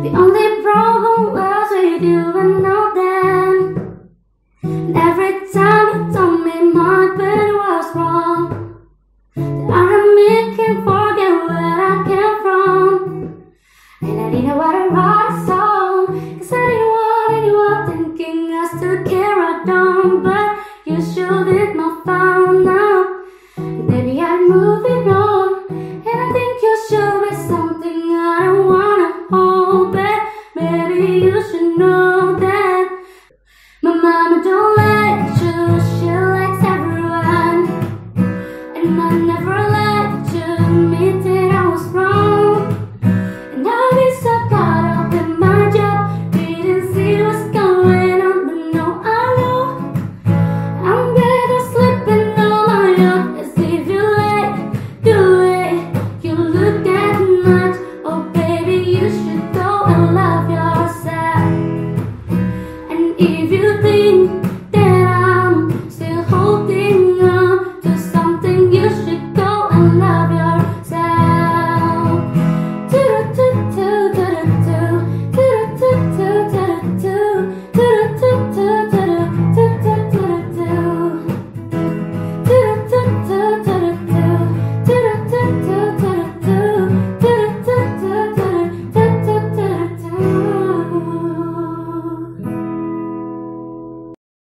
The only problem was with you and not them. And every time you told me my bed was wrong, the other me can't forget where I came from. And I didn't want to write a song, 'cause I didn't want anyone thinking I still care or don't. But you showed it.